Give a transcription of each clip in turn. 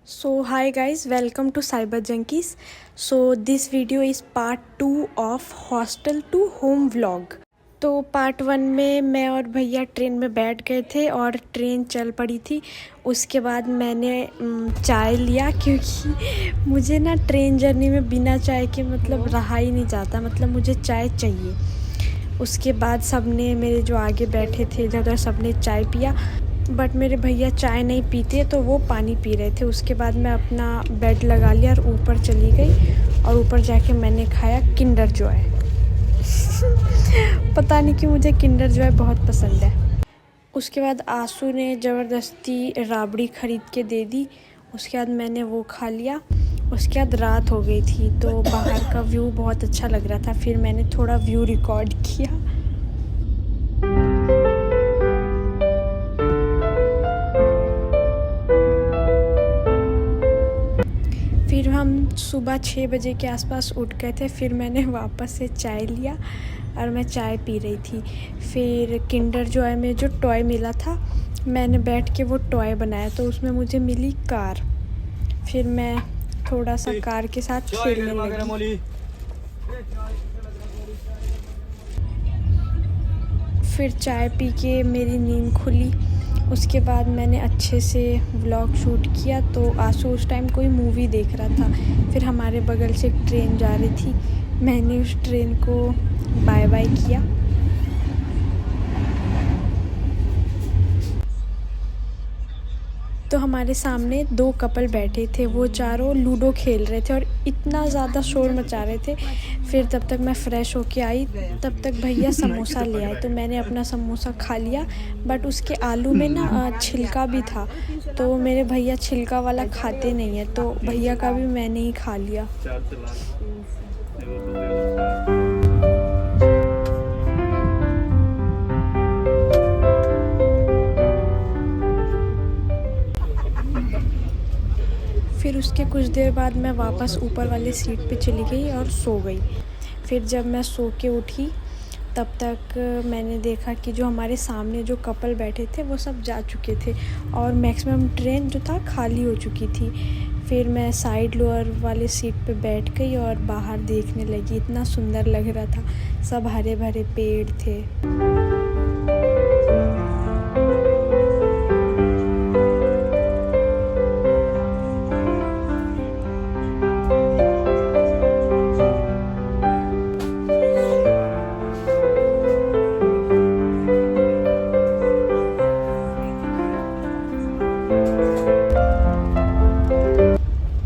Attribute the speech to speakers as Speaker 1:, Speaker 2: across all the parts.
Speaker 1: So hi guys, welcome to Cyber Junkies. So this video is part 2 of hostel to home vlog. तो part 1 में मैं और भैया train में बैठ गए थे और ट्रेन चल पड़ी थी। उसके बाद मैंने चाय लिया क्योंकि मुझे ना ट्रेन जर्नी में बिना चाय के मतलब रहा ही नहीं जाता, मतलब मुझे चाय चाहिए। उसके बाद सबने मेरे जो आगे बैठे थे इधर उधर सबने चाय पिया, बट मेरे भैया चाय नहीं पीते तो वो पानी पी रहे थे। उसके बाद मैं अपना बेड लगा लिया और ऊपर चली गई और ऊपर जाके मैंने खाया किंडर जॉय। पता नहीं क्यों मुझे किंडर जॉय बहुत पसंद है। उसके बाद आंसू ने ज़बरदस्ती राबड़ी ख़रीद के दे दी। उसके बाद मैंने वो खा लिया। उसके बाद रात हो गई थी तो बाहर का व्यू बहुत अच्छा लग रहा था, फिर मैंने थोड़ा व्यू रिकॉर्ड किया। फिर हम सुबह 6 बजे के आसपास उठ गए थे। फिर मैंने वापस से चाय लिया और मैं चाय पी रही थी। फिर किंडर जॉय में जो टॉय मिला था मैंने बैठ के वो टॉय बनाया, तो उसमें मुझे मिली कार। फिर मैं थोड़ा सा कार के साथ खेलने लगी। फिर चाय पी के मेरी नींद खुली। उसके बाद मैंने अच्छे से व्लॉग शूट किया। तो आंसू उस टाइम कोई मूवी देख रहा था। फिर हमारे बगल से एक ट्रेन जा रही थी, मैंने उस ट्रेन को बाय बाय किया। तो हमारे सामने 2 कपल बैठे थे, वो चारों लूडो खेल रहे थे और इतना ज़्यादा शोर मचा रहे थे। फिर तब तक मैं फ़्रेश होके आई, तब तक भैया समोसा ले आए, तो मैंने अपना समोसा खा लिया। बट उसके आलू में ना छिलका भी था, तो मेरे भैया छिलका वाला खाते नहीं है, तो भैया का भी मैंने ही खा लिया। फिर उसके कुछ देर बाद मैं वापस ऊपर वाले सीट पे चली गई और सो गई। फिर जब मैं सो के उठी तब तक मैंने देखा कि जो हमारे सामने जो कपल बैठे थे वो सब जा चुके थे और मैक्सिमम ट्रेन जो था खाली हो चुकी थी। फिर मैं साइड लोअर वाले सीट पे बैठ गई और बाहर देखने लगी। इतना सुंदर लग रहा था, सब हरे भरे पेड़ थे।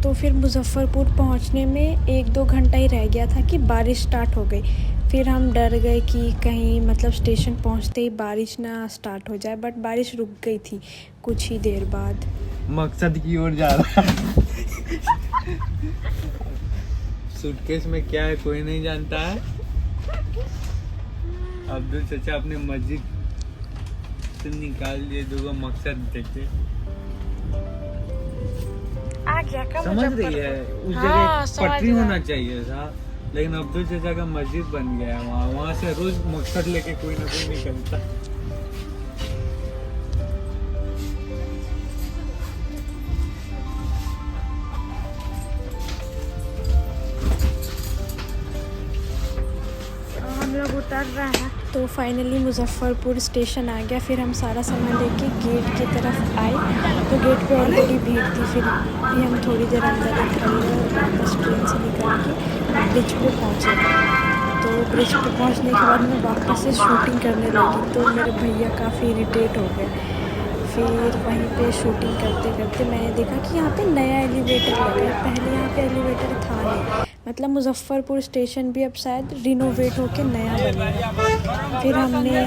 Speaker 1: तो फिर मुज़फ़्फ़रपुर पहुंचने में 1-2 घंटा ही रह गया था कि बारिश स्टार्ट हो गई। फिर हम डर गए कि कहीं मतलब स्टेशन पहुंचते ही बारिश ना स्टार्ट हो जाए, बट बारिश रुक गई थी कुछ ही देर बाद।
Speaker 2: मकसद की ओर जा रहा है। सूटकेस में क्या है कोई नहीं जानता है। अब्दुल चाचा अपने मस्जिद से निकाल लिए 2 मकसद देखे।
Speaker 1: आ गया का
Speaker 2: समझ रही है, उस जगह पटरी होना चाहिए था, लेकिन अब्दुल चाचा का मस्जिद बन गया है वहाँ से रोज मकसद लेके कोई ना कोई निकलता।
Speaker 1: हम लोग उतर रहे हैं। तो फाइनली मुज़फ़्फ़रपुर स्टेशन आ गया। फिर हम सारा सामान लेके गेट की तरफ आए, तो गेट पे ऑलरेडी भीड़ थी। फिर भी हम थोड़ी देर अंदर ही खड़े हुए और वापस ट्रेन से निकल के ब्रिज पे पहुँचे। तो ब्रिज पे पहुँचने के बाद मैं वापस से शूटिंग करने लगी, तो मेरे भैया काफ़ी इरिटेट हो गए। फिर वहीं पे शूटिंग करते करते मैंने देखा कि यहाँ पे नया एलिवेटर लगा है, पहले यहाँ पे एलिवेटर था नहीं। मतलब मुज़फ़्फ़रपुर स्टेशन भी अब शायद रिनोवेट होके नया बनेगा। फिर हमने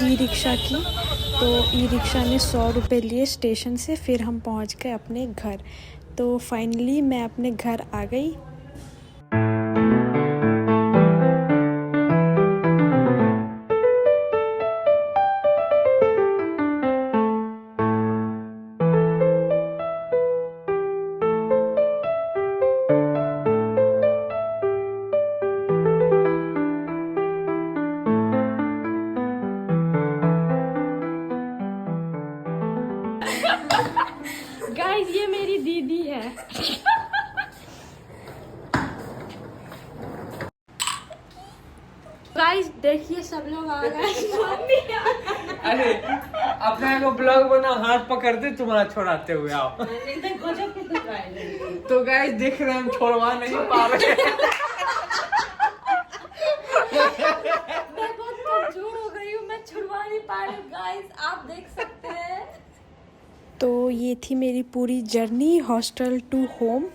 Speaker 1: ई रिक्शा की, तो ई रिक्शा ने 100 रुपये लिए स्टेशन से। फिर हम पहुँच गए अपने घर। तो फाइनली मैं अपने घर आ गई। गाइस ये मेरी दीदी है। गाइस देखिए सब लोग आ गए।
Speaker 2: अरे अपने को ब्लॉग बना, हाथ पकड़ते तुम्हारा छोड़ाते हुए आओ। तो गाइस देख रहे हैं हम छोड़वा नहीं पा रहे।
Speaker 1: मैं बहुत कमजोर हो गई हूँ, मैं छुड़वा नहीं पा रही हूँ गाइस, आप देख सकते हैं। तो ये थी मेरी पूरी जर्नी हॉस्टल टू होम।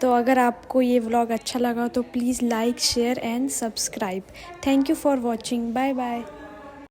Speaker 1: तो अगर आपको ये व्लॉग अच्छा लगा तो please like share and subscribe. Thank you for watching. Bye bye.